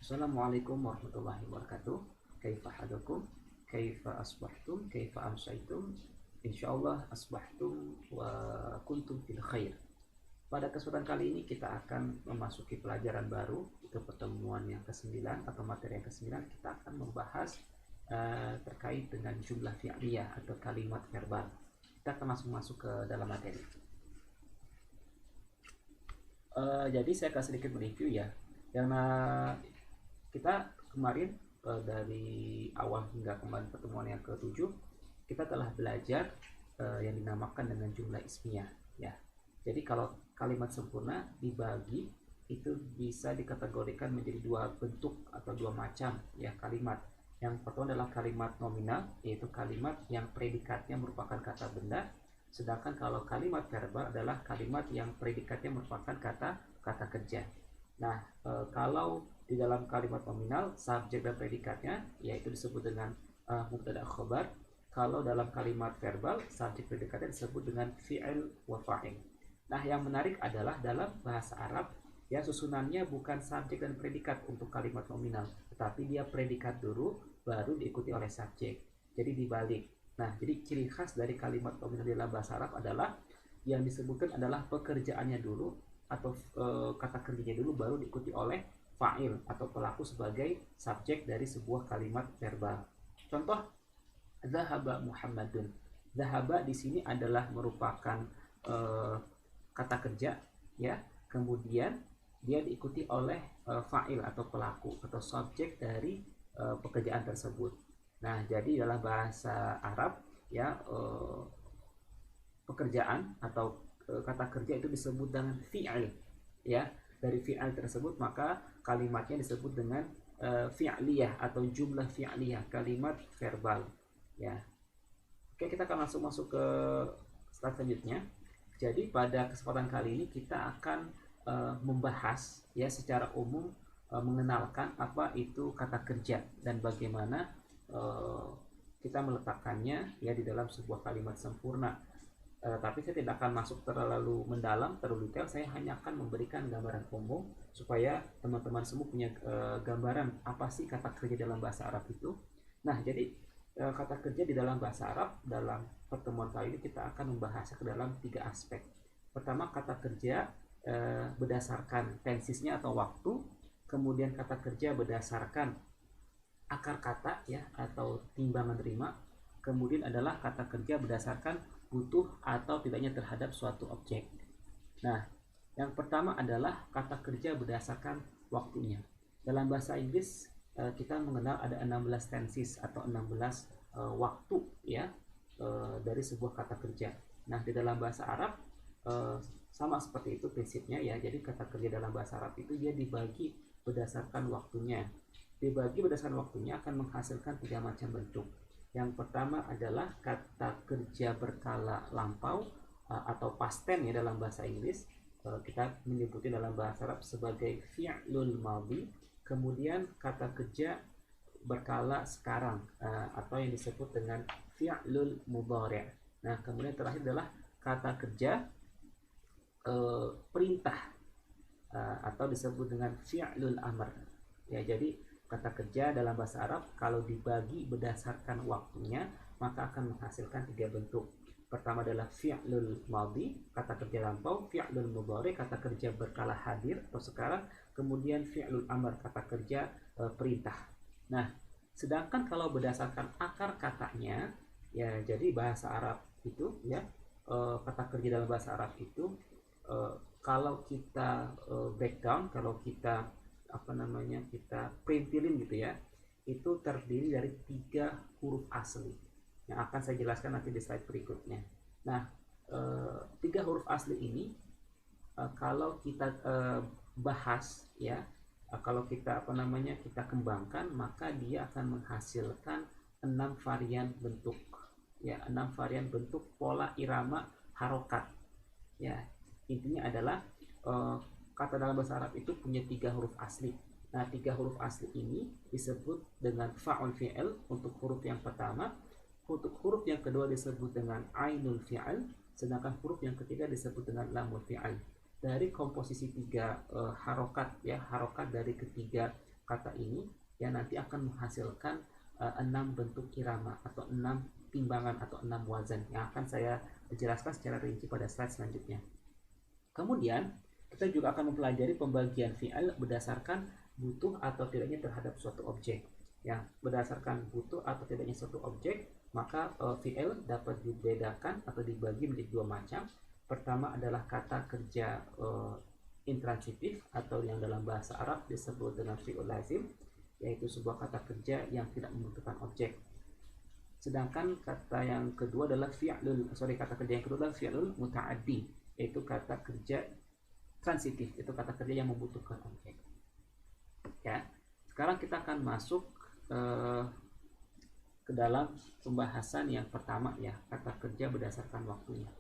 Assalamualaikum warahmatullahi wabarakatuh. Kaifa halukum? Kaifa asbahtum? Kaifa amsaitum? Insyaallah asbahtum wa kuntum fil khair. Pada kesempatan kali ini kita akan memasuki pelajaran baru, itu pertemuan yang ke-9 atau materi yang ke-9. Kita akan membahas terkait dengan jumlah fi'liyah atau kalimat verbal. Kita akan langsung masuk ke dalam materi. Jadi saya akan sedikit mereview ya. Yang kita kemarin dari awal hingga kemarin pertemuan yang ke-7 kita telah belajar yang dinamakan dengan jumlah ismiyah ya. Jadi kalau kalimat sempurna dibagi itu bisa dikategorikan menjadi dua bentuk atau dua macam ya kalimat. Yang pertama adalah kalimat nominal, yaitu kalimat yang predikatnya merupakan kata benda. Sedangkan kalau kalimat verbal adalah kalimat yang predikatnya merupakan kata kerja. Nah, kalau di dalam kalimat nominal subjek dan predikatnya yaitu disebut dengan mubtada khobar. Kalau dalam kalimat verbal subjek predikatnya disebut dengan fi'il wa fa'il. Nah, yang menarik adalah dalam bahasa Arab ya susunannya bukan subjek dan predikat untuk kalimat nominal, tetapi dia predikat dulu baru diikuti oleh subjek. Jadi dibalik. Nah, jadi ciri khas dari kalimat nominal dalam bahasa Arab adalah yang disebutkan adalah pekerjaannya dulu atau kata kerjanya dulu baru diikuti oleh fa'il atau pelaku sebagai subjek dari sebuah kalimat verbal. Contoh, dzahaba Muhammadun. Dzahaba di sini adalah merupakan kata kerja ya. Kemudian dia diikuti oleh fa'il atau pelaku atau subjek dari pekerjaan tersebut. Nah, jadi dalam bahasa Arab ya pekerjaan atau kata kerja itu disebut dengan fi'il ya. Dari fi'il tersebut maka kalimatnya disebut dengan fi'liyah atau jumlah fi'liyah, kalimat verbal ya. Oke, kita akan langsung masuk ke slide selanjutnya. Jadi pada kesempatan kali ini kita akan membahas ya secara umum mengenalkan apa itu kata kerja dan bagaimana kita meletakkannya ya di dalam sebuah kalimat sempurna. Tapi saya tidak akan masuk terlalu mendalam, terlalu detail. Saya hanya akan memberikan gambaran umum supaya teman-teman semua punya gambaran apa sih kata kerja dalam bahasa Arab itu. Nah, jadi kata kerja di dalam bahasa Arab dalam pertemuan kali ini kita akan membahasnya ke dalam 3 aspek. Pertama, kata kerja berdasarkan tensisnya atau waktu. Kemudian kata kerja berdasarkan akar kata ya atau timbangan terima. Kemudian adalah kata kerja berdasarkan butuh atau tidaknya terhadap suatu objek. Nah, yang pertama adalah kata kerja berdasarkan waktunya. Dalam bahasa Inggris kita mengenal ada 16 tenses atau 16 waktu ya dari sebuah kata kerja. Nah, di dalam bahasa Arab sama seperti itu prinsipnya ya. Jadi kata kerja dalam bahasa Arab itu dia dibagi berdasarkan waktunya. Dibagi berdasarkan waktunya akan menghasilkan 3 macam bentuk. Yang pertama adalah kata kerja berkala lampau atau past tense ya dalam bahasa Inggris. Kita menyebutnya dalam bahasa Arab sebagai fi'lul madhi. Kemudian kata kerja berkala sekarang atau yang disebut dengan fi'lul mudhari'. Nah, kemudian terakhir adalah kata kerja perintah atau disebut dengan fi'lul amr. Ya, jadi kata kerja dalam bahasa Arab kalau dibagi berdasarkan waktunya maka akan menghasilkan 3 bentuk. Pertama adalah fi'lul madhi, kata kerja lampau, fi'lul mudhari, kata kerja berkala hadir atau sekarang, kemudian fi'lul amr, kata kerja perintah. Nah, sedangkan kalau berdasarkan akar katanya ya, jadi bahasa Arab itu ya kata kerja dalam bahasa Arab itu kalau kita breakdown, kalau kita kita printilin gitu ya, itu terdiri dari 3 huruf asli yang akan saya jelaskan nanti di slide berikutnya. Nah, 3 huruf asli ini kalau kita bahas ya, kalau kita kita kembangkan maka dia akan menghasilkan 6 varian bentuk ya, 6 varian bentuk pola irama harokat ya. Intinya adalah kata dalam bahasa Arab itu punya 3 huruf asli. Nah, 3 huruf asli ini disebut dengan fa'ul fi'il untuk huruf yang pertama. Untuk huruf yang kedua disebut dengan ainul fi'il, sedangkan huruf yang ketiga disebut dengan lamul fi'il. Dari komposisi 3 harokat ya, harokat dari ketiga kata ini ya nanti akan menghasilkan 6 bentuk irama atau 6 timbangan atau 6 wazan yang akan saya jelaskan secara rinci pada slide selanjutnya. Kemudian kita juga akan mempelajari pembagian fi'il berdasarkan butuh atau tidaknya terhadap suatu objek. Ya, berdasarkan butuh atau tidaknya suatu objek, maka fi'il dapat dibedakan atau dibagi menjadi dua macam. Pertama adalah kata kerja intransitif atau yang dalam bahasa Arab disebut dengan fi'il lazim, yaitu sebuah kata kerja yang tidak membutuhkan objek. Sedangkan kata yang kedua adalah kata kerja yang kedua adalah fi'lul muta'addi, yaitu kata kerja transitif, itu kata kerja yang membutuhkan objek. Ya, sekarang kita akan masuk ke dalam pembahasan yang pertama ya, kata kerja berdasarkan waktunya.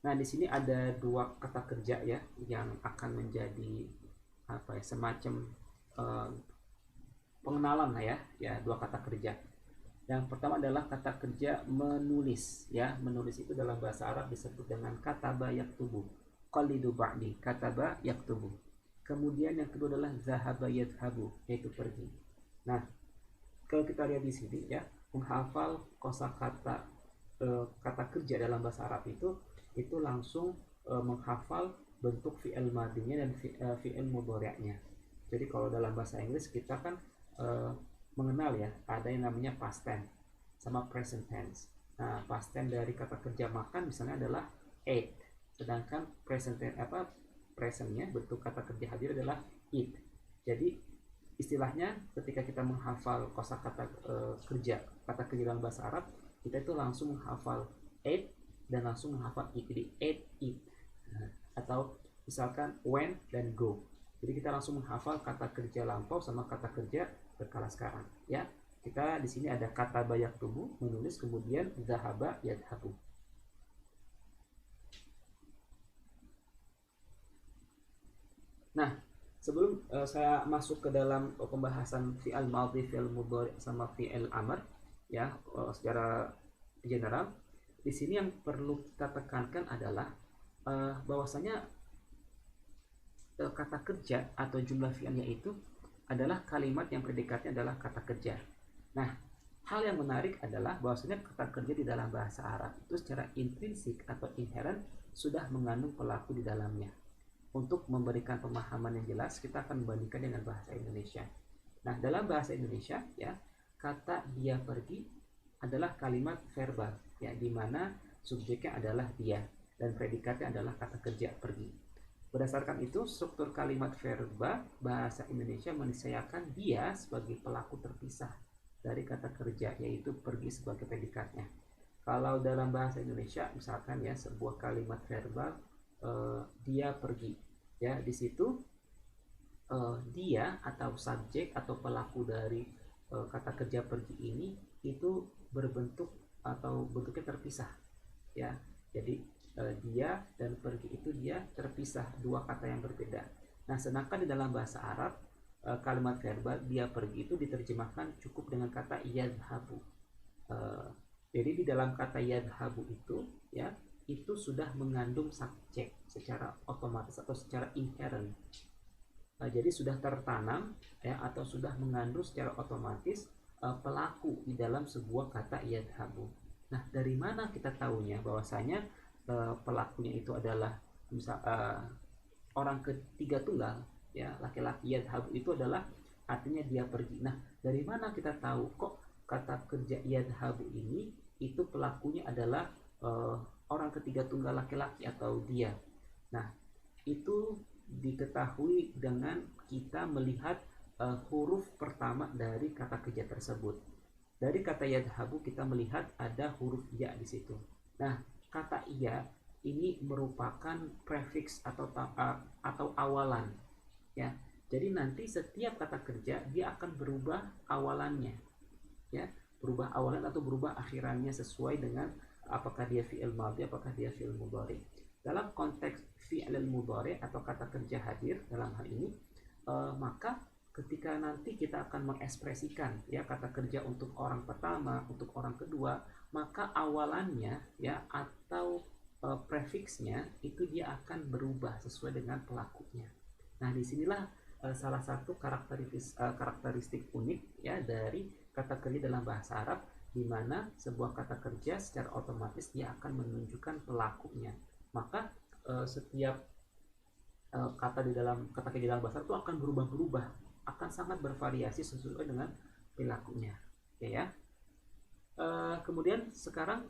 Nah, di sini ada dua kata kerja ya yang akan menjadi semacam pengenalan lah ya, dua kata kerja. Yang pertama adalah kata kerja menulis ya. Menulis itu dalam bahasa Arab disebut dengan kataba yaktubu. Qalidu ba'di, kataba yaktubu. Kemudian yang kedua adalah zahaba yadhabu, yaitu pergi. Nah, kalau kita lihat di sini ya, menghafal kosakata kata kerja dalam bahasa Arab itu langsung menghafal bentuk fi'il madinya dan fi'il mudhari'nya. Jadi kalau dalam bahasa Inggris kita kan mengenal ya, ada yang namanya past tense sama present tense. Nah, past tense dari kata kerja makan misalnya adalah ate, sedangkan presentnya bentuk kata kerja hadir adalah eat. Jadi istilahnya ketika kita menghafal kosakata kerja kata kerja dalam bahasa Arab, kita itu langsung menghafal ate dan langsung menghafal eat. Jadi ate, eat. Atau misalkan when dan go. Jadi kita langsung menghafal kata kerja lampau sama kata kerja berkala sekarang ya. Kita di sini ada kata bayak tubuh menulis, kemudian zahaba yadhabu. Nah, sebelum saya masuk ke dalam pembahasan fi'il madhi, fi'il mudhari sama fi'il amr ya, secara general, di sini yang perlu kita tekankan adalah bahwasanya kata kerja atau jumlah fi'ilnya itu adalah kalimat yang predikatnya adalah kata kerja. Nah, hal yang menarik adalah bahwasanya kata kerja di dalam bahasa Arab itu secara intrinsik atau inherent sudah mengandung pelaku di dalamnya. Untuk memberikan pemahaman yang jelas, kita akan membandingkan dengan bahasa Indonesia. Nah, dalam bahasa Indonesia ya, kata dia pergi adalah kalimat verbal ya, di mana subjeknya adalah dia dan predikatnya adalah kata kerja pergi. Berdasarkan itu, struktur kalimat verba bahasa Indonesia meniscayakan dia sebagai pelaku terpisah dari kata kerja, yaitu pergi sebagai predikatnya. Kalau dalam bahasa Indonesia, misalkan ya, sebuah kalimat verbal dia pergi, ya di situ dia atau subjek atau pelaku dari kata kerja pergi ini itu berbentuk atau bentuknya terpisah, ya. Jadi dia dan pergi itu dia terpisah, dua kata yang berbeda. Nah, sedangkan di dalam bahasa Arab kalimat verbal dia pergi itu diterjemahkan cukup dengan kata yadhabu. Jadi di dalam kata yadhabu itu ya, itu sudah mengandung subjek secara otomatis atau secara inherent. Jadi sudah tertanam ya, atau sudah mengandung secara otomatis pelaku di dalam sebuah kata yadhabu. Nah, dari mana kita tahunya bahwasanya pelakunya itu adalah orang ketiga tunggal ya, laki-laki yadhabu itu adalah artinya dia pergi. Nah, dari mana kita tahu kok kata kerja yadhabu ini itu pelakunya adalah orang ketiga tunggal laki-laki atau dia? Nah, itu diketahui dengan kita melihat huruf pertama dari kata kerja tersebut. Dari kata yadhabu kita melihat ada huruf ya di situ. Nah, kata ya ini merupakan prefix atau awalan ya. Jadi nanti setiap kata kerja dia akan berubah awalannya ya, berubah awalan atau berubah akhirannya sesuai dengan apakah dia fi'il madhi, apakah dia fi'il mudhari. Dalam konteks fi'il mudhari atau kata kerja hadir dalam hal ini, maka ketika nanti kita akan mengekspresikan ya kata kerja untuk orang pertama, untuk orang kedua, maka awalannya ya atau prefiksnya itu dia akan berubah sesuai dengan pelakunya. Nah, disinilah salah satu karakteristik unik ya dari kata kerja dalam bahasa Arab, di mana sebuah kata kerja secara otomatis dia akan menunjukkan pelakunya. Maka setiap kata kerja dalam bahasa Arab itu akan berubah-berubah, akan sangat bervariasi sesuai dengan perilakunya. Oke ya. Kemudian sekarang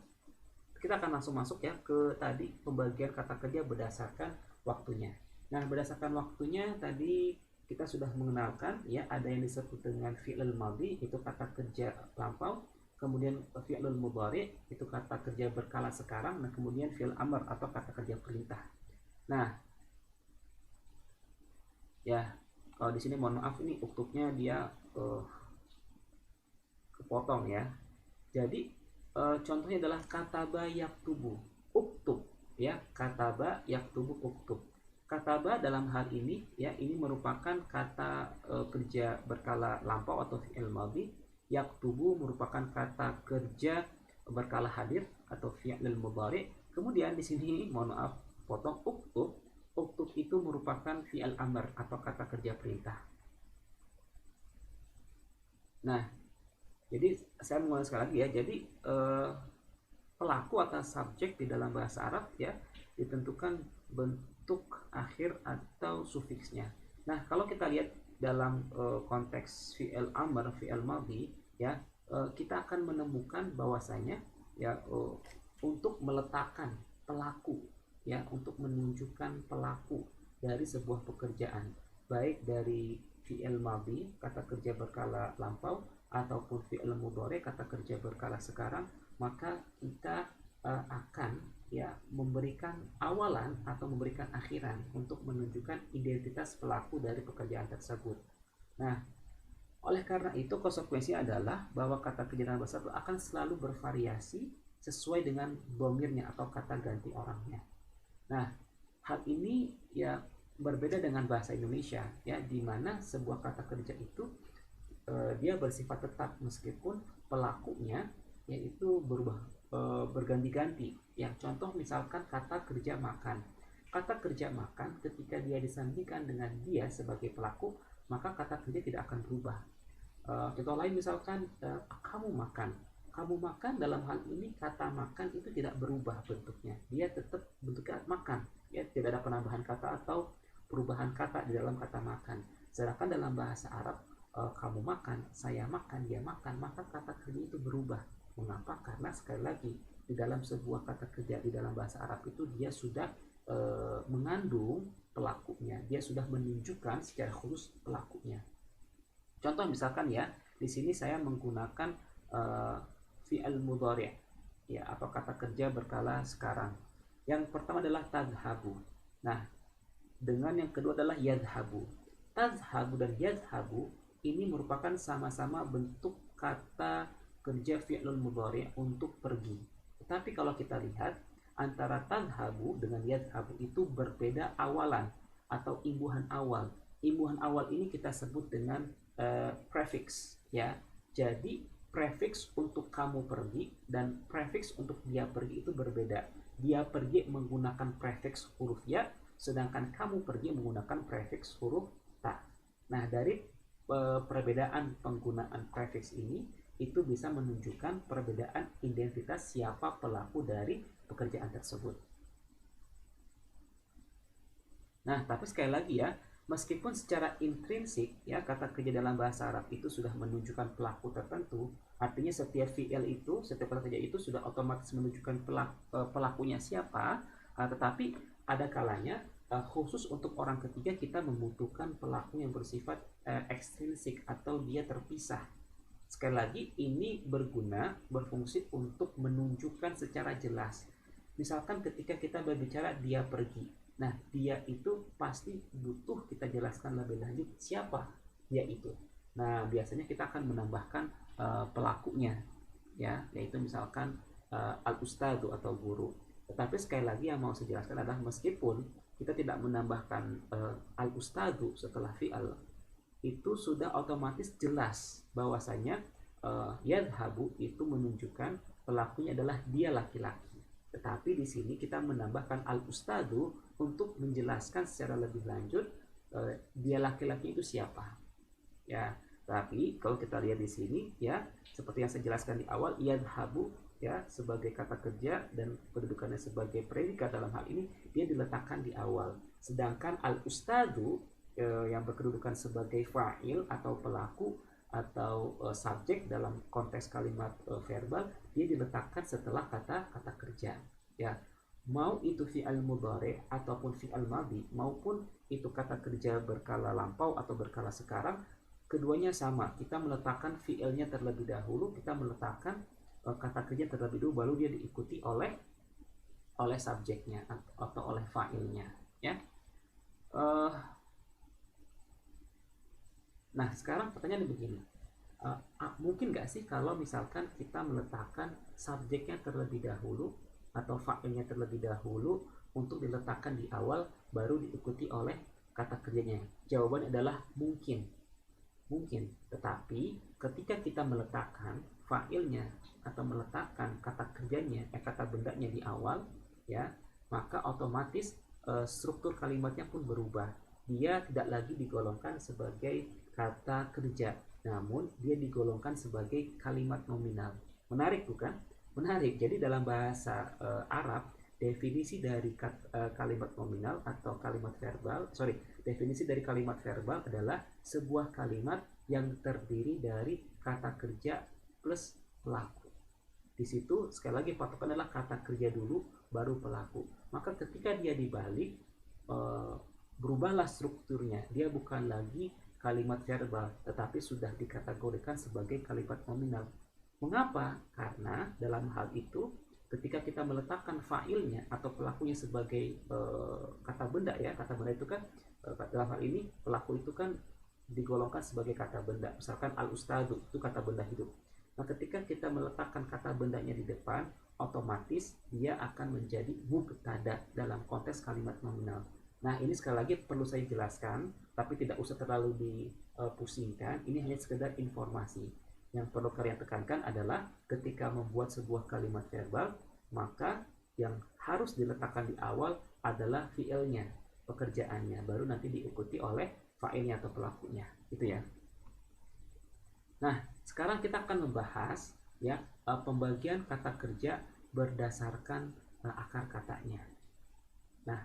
kita akan langsung masuk ya ke tadi pembagian kata kerja berdasarkan waktunya. Nah, berdasarkan waktunya tadi kita sudah mengenalkan ya, ada yang disebut dengan fi'il madhi, itu kata kerja lampau, kemudian fi'il mudhari itu kata kerja berkala sekarang, nah kemudian fi'il amr atau kata kerja perintah. Nah, ya kalau di sini mohon maaf, ini uktubnya dia kepotong ya. Jadi contohnya adalah kataba yaktubu, uktub ya, kataba yaktubu uktub. Kataba dalam hal ini ya, ini merupakan kata kerja berkala lampau atau fi'il madhi. Yaktubu merupakan kata kerja berkala hadir atau fi'il mudhari. Kemudian di sini mohon maaf potong uktub. Uktub itu merupakan fi'il amr atau kata kerja perintah. Nah, jadi saya mengulang sekali lagi ya. Jadi pelaku atau subjek di dalam bahasa Arab ya ditentukan bentuk akhir atau sufiksnya. Nah, kalau kita lihat dalam konteks fi'il amr, fi'il madhi ya, kita akan menemukan bahwasanya ya untuk meletakkan pelaku ya, untuk menunjukkan pelaku dari sebuah pekerjaan, baik dari fi'il madhi kata kerja berkala lampau ataupun fi'il mudhari kata kerja berkala sekarang, maka kita akan ya memberikan awalan atau memberikan akhiran untuk menunjukkan identitas pelaku dari pekerjaan tersebut. Nah, oleh karena itu konsekuensinya adalah bahwa kata kerja dalam bahasa Arab akan selalu bervariasi sesuai dengan domirnya atau kata ganti orangnya. Nah, hal ini ya berbeda dengan bahasa Indonesia ya, di mana sebuah kata kerja itu dia bersifat tetap meskipun pelakunya yaitu berubah berganti-ganti. Ya, contoh misalkan kata kerja makan. Kata kerja makan ketika dia disandingkan dengan dia sebagai pelaku, maka kata kerja tidak akan berubah. Contoh lain misalkan kamu makan. Kamu makan, dalam hal ini kata makan itu tidak berubah bentuknya. Dia tetap bentuknya makan. Ya, tidak ada penambahan kata atau perubahan kata di dalam kata makan. Sedangkan dalam bahasa Arab, kamu makan, saya makan, dia makan, maka kata kerja itu berubah. Mengapa? Karena sekali lagi di dalam sebuah kata kerja di dalam bahasa Arab itu dia sudah mengandung pelakunya, dia sudah menunjukkan secara khusus pelakunya. Contoh misalkan ya, di sini saya menggunakan fi'il mudhari ya, atau kata kerja berkala sekarang. Yang pertama adalah tadhabu. Nah, dengan yang kedua adalah yadhabu. Tadhabu dan yadhabu ini merupakan sama-sama bentuk kata kerja fi'lul mudhari untuk pergi. Tetapi kalau kita lihat antara tadhabu dengan yadhabu itu berbeda awalan atau imbuhan awal. Imbuhan awal ini kita sebut dengan prefix ya. Jadi prefix untuk kamu pergi dan prefix untuk dia pergi itu berbeda. Dia pergi menggunakan prefix huruf ya, sedangkan kamu pergi menggunakan prefix huruf ta. Nah, dari perbedaan penggunaan prefix ini itu bisa menunjukkan perbedaan identitas siapa pelaku dari pekerjaan tersebut. Nah, tapi sekali lagi ya, meskipun secara intrinsik ya kata kerja dalam bahasa Arab itu sudah menunjukkan pelaku tertentu, artinya setiap fi'il itu, setiap kata kerja itu sudah otomatis menunjukkan pelakunya siapa, tetapi ada kalanya khusus untuk orang ketiga kita membutuhkan pelaku yang bersifat ekstrinsik atau dia terpisah. Sekali lagi ini berfungsi untuk menunjukkan secara jelas. Misalkan ketika kita berbicara dia pergi, nah dia itu pasti butuh kita jelaskan lebih lanjut siapa dia itu. Nah, biasanya kita akan menambahkan pelakunya ya, yaitu misalkan al-ustadu atau guru. Tetapi sekali lagi yang mau saya jelaskan adalah meskipun kita tidak menambahkan al-ustadu setelah fi'al, itu sudah otomatis jelas bahwasanya yadhabu itu menunjukkan pelakunya adalah dia laki-laki. Tetapi di sini kita menambahkan al-ustadu untuk menjelaskan secara lebih lanjut dia laki-laki itu siapa, ya. Tapi kalau kita lihat di sini, ya, seperti yang saya jelaskan di awal, yadhabu, ya, sebagai kata kerja dan kedudukannya sebagai predikat dalam hal ini dia diletakkan di awal. Sedangkan al-ustadu yang berkedudukan sebagai fa'il atau pelaku atau subjek dalam konteks kalimat verbal, dia diletakkan setelah kata kerja, ya. Mau itu fi'al mudhari ataupun fi'al madhi maupun itu kata kerja berkala lampau atau berkala sekarang, keduanya sama. Kita meletakkan fi'ilnya terlebih dahulu, kita meletakkan kata kerja terlebih dahulu, baru dia diikuti oleh subjeknya atau oleh fa'ilnya, ya. Nah, sekarang pertanyaannya begini, mungkin nggak sih kalau misalkan kita meletakkan subjeknya terlebih dahulu atau fa'ilnya terlebih dahulu untuk diletakkan di awal, baru diikuti oleh kata kerjanya? Jawabannya adalah mungkin. Tetapi ketika kita meletakkan fa'ilnya atau meletakkan kata kerjanya, kata bendanya di awal, ya, maka otomatis struktur kalimatnya pun berubah. Dia tidak lagi digolongkan sebagai kata kerja, namun dia digolongkan sebagai kalimat nominal. Menarik bukan? Menarik. Jadi dalam bahasa Arab, definisi dari kalimat nominal atau kalimat verbal, definisi dari kalimat verbal adalah sebuah kalimat yang terdiri dari kata kerja plus pelaku. Di situ sekali lagi patokan adalah kata kerja dulu baru pelaku. Maka ketika dia dibalik, berubahlah strukturnya. Dia bukan lagi kalimat verbal, tetapi sudah dikategorikan sebagai kalimat nominal. Mengapa? Karena dalam hal itu ketika kita meletakkan fa'ilnya atau pelakunya sebagai kata benda, ya, kata benda itu kan dalam hal ini pelaku itu kan digolongkan sebagai kata benda. Misalkan al-ustadu itu kata benda hidup. Nah, ketika kita meletakkan kata bendanya di depan, otomatis dia akan menjadi mubtada dalam konteks kalimat nominal. Nah, ini sekali lagi perlu saya jelaskan, tapi tidak usah terlalu dipusingkan. Ini hanya sekedar informasi. Yang perlu kalian tekankan adalah ketika membuat sebuah kalimat verbal, maka yang harus diletakkan di awal adalah fiilnya, pekerjaannya, baru nanti diikuti oleh fa'ilnya atau pelakunya, gitu ya. Nah, sekarang kita akan membahas, ya, pembagian kata kerja berdasarkan akar katanya. Nah,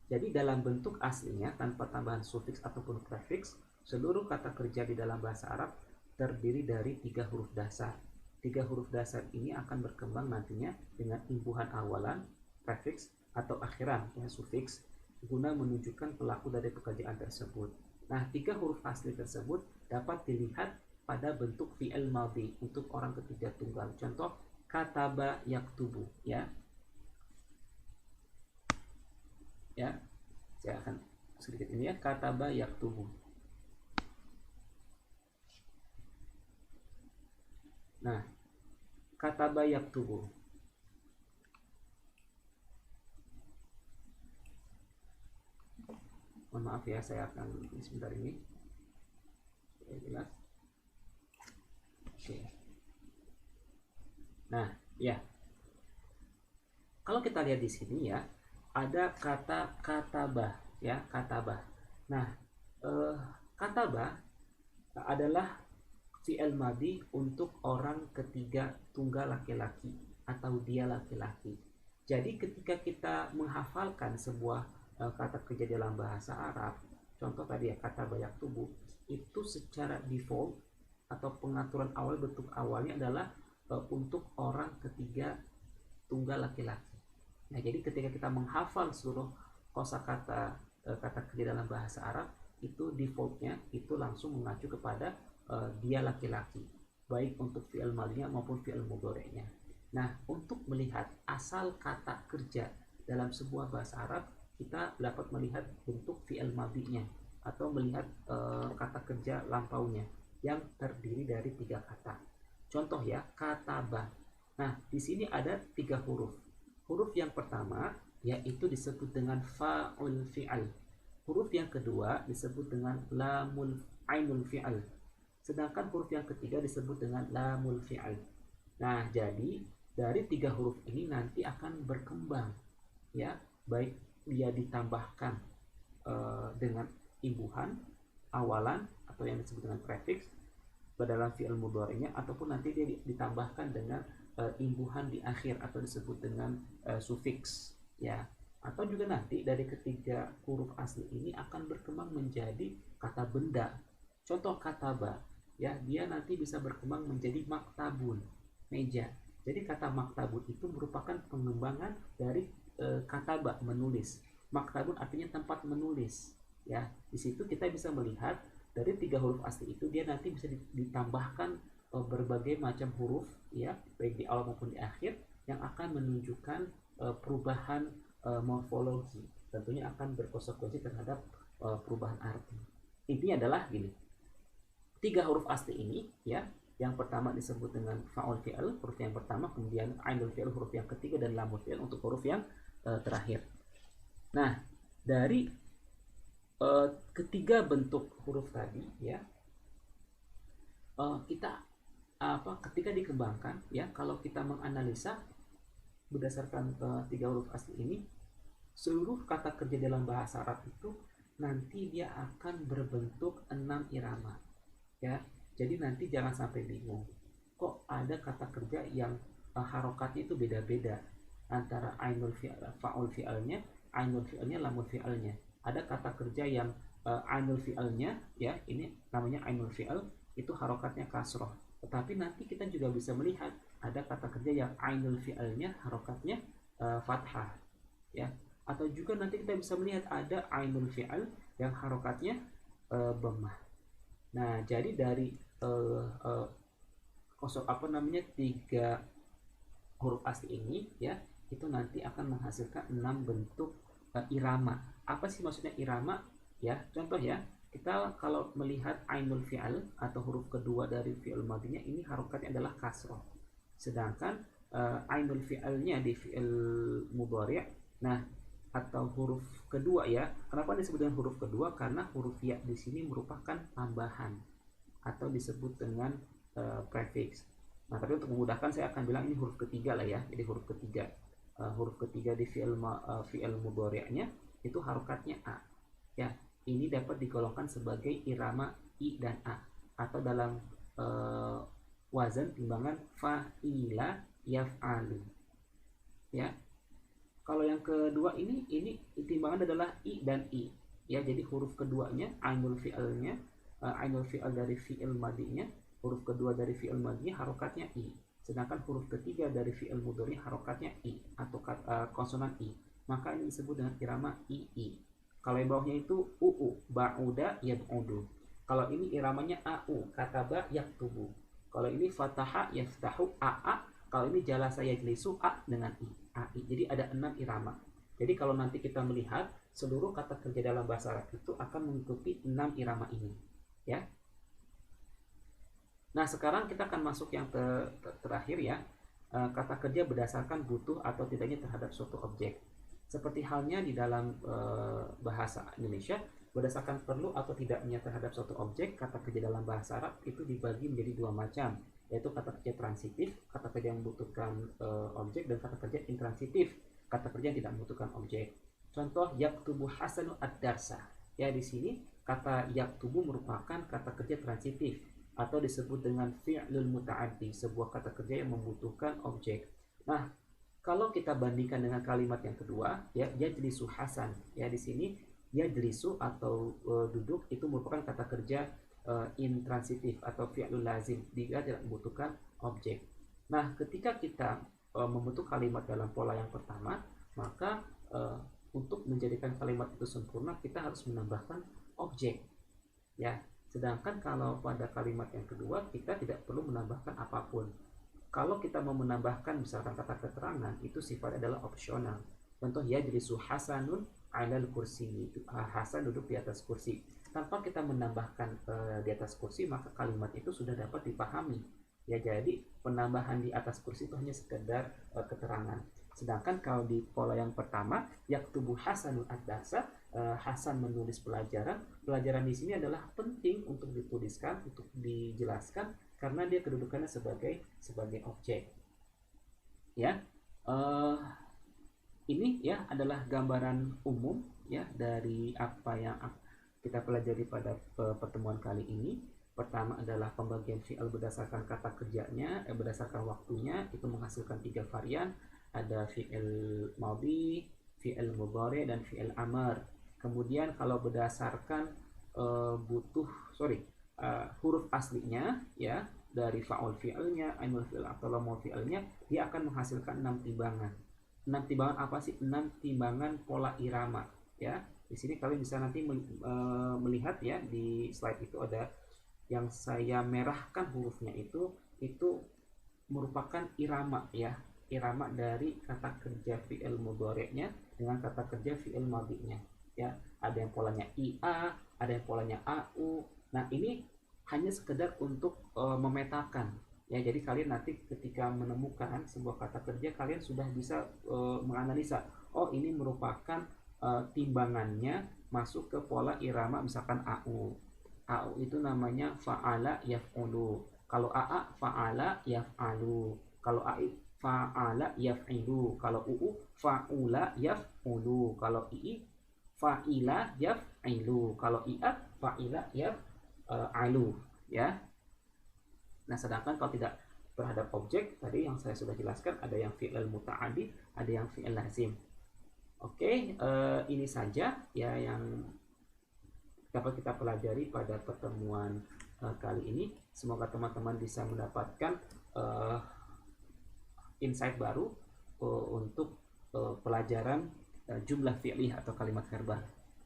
jadi dalam bentuk aslinya tanpa tambahan sufiks ataupun prefiks, seluruh kata kerja di dalam bahasa Arab terdiri dari 3 huruf dasar. 3 huruf dasar ini akan berkembang nantinya dengan imbuhan awalan, prefiks, atau akhiran, ya, sufiks, guna menunjukkan pelaku dari pekerjaan tersebut. Nah, 3 huruf asli tersebut dapat dilihat pada bentuk fi'il madhi untuk orang ketiga tunggal. Contoh, kataba yaktubu, ya. Ya, saya akan sedikit ini, ya, kataba yaktubu. Nah, kataba yaktubu. Mohon maaf ya, saya akan sebentar ini. Oke, jelas. Oke. Nah, ya. Kalau kita lihat di sini, ya, ada kata katabah, ya, katabah. Nah, katabah adalah fi'il madhi untuk orang ketiga tunggal laki-laki atau dia laki-laki. Jadi ketika kita menghafalkan sebuah kata kerja dalam bahasa Arab, contoh tadi, ya, kata bayak tubuh, itu secara default atau pengaturan awal, bentuk awalnya adalah untuk orang ketiga tunggal laki-laki. Nah, jadi ketika kita menghafal seluruh kosakata kata kerja dalam bahasa Arab, itu defaultnya itu langsung mengacu kepada dia laki-laki, baik untuk fi'il madhinya maupun fi'il mudhari'nya. Nah, untuk melihat asal kata kerja dalam sebuah bahasa Arab, kita dapat melihat bentuk fi'il madhinya atau melihat kata kerja lampaunya yang terdiri dari 3 kata. Contoh, ya, kataba. Nah, di sini ada 3 huruf. Huruf yang pertama yaitu disebut dengan fa'ul fi'al. Huruf yang kedua disebut dengan lamul ainul fi'al. Sedangkan huruf yang ketiga disebut dengan lamul fi'al. Nah, jadi dari 3 huruf ini nanti akan berkembang, ya, baik dia ditambahkan dengan imbuhan, awalan atau yang disebut dengan prefix dalam fi'il mudhari'nya, ataupun nanti dia ditambahkan dengan imbuhan di akhir atau disebut dengan sufiks ya. Atau juga nanti dari ketiga huruf asli ini akan berkembang menjadi kata benda. Contoh kataba ya, dia nanti bisa berkembang menjadi maktabun, meja. Jadi kata maktabun itu merupakan pengembangan dari kataba, menulis. Maktabun artinya tempat menulis ya. Di situ kita bisa melihat dari tiga huruf asli itu dia nanti bisa ditambahkan berbagai macam huruf ya, baik di awal maupun di akhir, yang akan menunjukkan perubahan morfologi, tentunya akan berkonsekuensi terhadap perubahan arti. Intinya adalah gini, tiga huruf asli ini ya, yang pertama disebut dengan fa'ul fi'al, huruf yang pertama, kemudian ainul fi'al huruf yang ketiga, dan lamul fi'al untuk huruf yang terakhir. Nah, dari ketiga bentuk huruf tadi ya, kita ketika dikembangkan ya, kalau kita menganalisa berdasarkan tiga huruf asli ini, seluruh kata kerja dalam bahasa Arab itu nanti dia akan berbentuk 6 irama ya. Jadi nanti jangan sampai bingung, kok ada kata kerja yang harokatnya itu beda-beda antara ainul fi'al, fa'ul fi'alnya, ainul fi'alnya, lamul fi'alnya. Ada kata kerja yang ainul fi'alnya ya, ini namanya ainul fi'al, itu harokatnya kasroh. Tetapi nanti kita juga bisa melihat ada kata kerja yang ainul fi'alnya harokatnya fathah ya. Atau juga nanti kita bisa melihat ada ainul fi'al yang harokatnya dhammah. Nah, jadi dari tiga huruf asli ini ya, itu nanti akan menghasilkan 6 bentuk irama. Apa sih maksudnya irama ya? Contoh ya, kita kalau melihat ainul fi'al atau huruf kedua dari fi'il madinya, ini harokatnya adalah kasroh. Sedangkan ainul fi'alnya di fi'il mudhari', nah atau huruf kedua ya. Kenapa disebut dengan huruf kedua? Karena huruf ya di sini merupakan tambahan atau disebut dengan prefix. Nah, tapi untuk memudahkan saya akan bilang ini huruf ketiga lah ya. Jadi huruf ketiga, huruf ketiga di fi'il mudhari'nya itu harokatnya a. Ya, ini dapat digolongkan sebagai irama i dan a, atau dalam wazan timbangan fa'ila yaf'alu. Ya. Kalau yang kedua ini timbangan adalah i dan i. Ya, jadi huruf keduanya ainul fi'alnya, ainul fi'al dari fi'il madinya, huruf kedua dari fi'il madinya harokatnya i. Sedangkan huruf ketiga dari fi'il mudhari harokatnya i atau konsonan i. Maka ini disebut dengan irama i. Kalau yang bawahnya itu uu, ba'uda yab'udu. Kalau ini iramanya au, kataba yaktubu. Kalau ini fataha yaftahu, aa. Kalau ini jalasa yajlisu, a dengan i, ai. Jadi ada 6 irama. Jadi kalau nanti kita melihat seluruh kata kerja dalam bahasa Arab itu akan mengikuti 6 irama ini, ya. Nah, sekarang kita akan masuk yang terakhir ya, kata kerja berdasarkan butuh atau tidaknya terhadap suatu objek. Seperti halnya di dalam bahasa Indonesia, berdasarkan perlu atau tidaknya terhadap suatu objek, kata kerja dalam bahasa Arab itu dibagi menjadi 2 macam, yaitu kata kerja transitif, kata kerja yang membutuhkan objek, dan kata kerja intransitif, kata kerja yang tidak membutuhkan objek. Contoh yaktubu Hasanu ad-darsa. Ya, di sini kata yaktubu merupakan kata kerja transitif atau disebut dengan fi'lul muta'addi, sebuah kata kerja yang membutuhkan objek. Nah, kalau kita bandingkan dengan kalimat yang kedua, ya yajlisu Hasan. Ya, di sini yajlisu atau duduk itu merupakan kata kerja intransitif atau fi'lul lazim, dia tidak membutuhkan objek. Nah, ketika kita membentuk kalimat dalam pola yang pertama, maka untuk menjadikan kalimat itu sempurna kita harus menambahkan objek. Ya, sedangkan kalau pada kalimat yang kedua kita tidak perlu menambahkan apapun. Kalau kita mau menambahkan misalkan kata keterangan, itu sifatnya adalah opsional. Contoh yajlisu Hasanun 'alal kursi, Hasan duduk di atas kursi. Tanpa kita menambahkan di atas kursi, maka kalimat itu sudah dapat dipahami. Ya, jadi penambahan di atas kursi itu hanya sekedar keterangan. Sedangkan kalau di pola yang pertama, yaktubu Hasanun ad-darsa, Hasan menulis pelajaran. Pelajaran di sini adalah penting untuk dituliskan, untuk dijelaskan, karena dia kedudukannya sebagai objek. Ya, ini ya adalah gambaran umum ya dari apa yang kita pelajari pada pertemuan kali ini. Pertama adalah pembagian fi'il berdasarkan kata kerjanya, berdasarkan waktunya, itu menghasilkan 3 varian. Ada fi'il madhi, fi'il mudhari, dan fi'il amar. Kemudian kalau berdasarkan huruf aslinya, ya, dari fa'ul fi'ilnya, ainul fi'il atau lamul fi'ilnya, dia akan menghasilkan 6 timbangan. 6 timbangan apa sih? 6 timbangan pola irama, ya. Di sini kalian bisa nanti melihat ya, di slide itu ada yang saya merahkan hurufnya, itu merupakan irama, ya, irama dari kata kerja fi'il mudhari'nya dengan kata kerja fi'il madhi'nya, ya. Ada yang polanya ia, ada yang polanya au. Nah, ini hanya sekedar untuk memetakan, ya. Jadi kalian nanti ketika menemukan sebuah kata kerja, kalian sudah bisa menganalisa, oh ini merupakan timbangannya masuk ke pola irama, misalkan au. Au itu namanya fa'ala yaf'ulu. Kalau aa fa'ala yaf'alu. Kalau ai fa'ala yaf'ilu. Kalau uu fa'ula yaf'ulu. Kalau ii fa'ila yaf'ilu. Kalau ia fa'ila yaf'alu, ya. Nah, sedangkan kalau tidak terhadap objek, tadi yang saya sudah jelaskan, ada yang fi'il muta'addi, ada yang fi'il lazim. Oke, ini saja ya yang dapat kita pelajari pada pertemuan kali ini. Semoga teman-teman bisa mendapatkan insight baru untuk pelajaran jumlah fi'liyah atau kalimat verbal.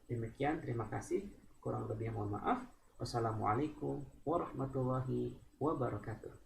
Demikian, terima kasih. Kurang lebihnya mohon maaf. Wassalamualaikum warahmatullahi wabarakatuh.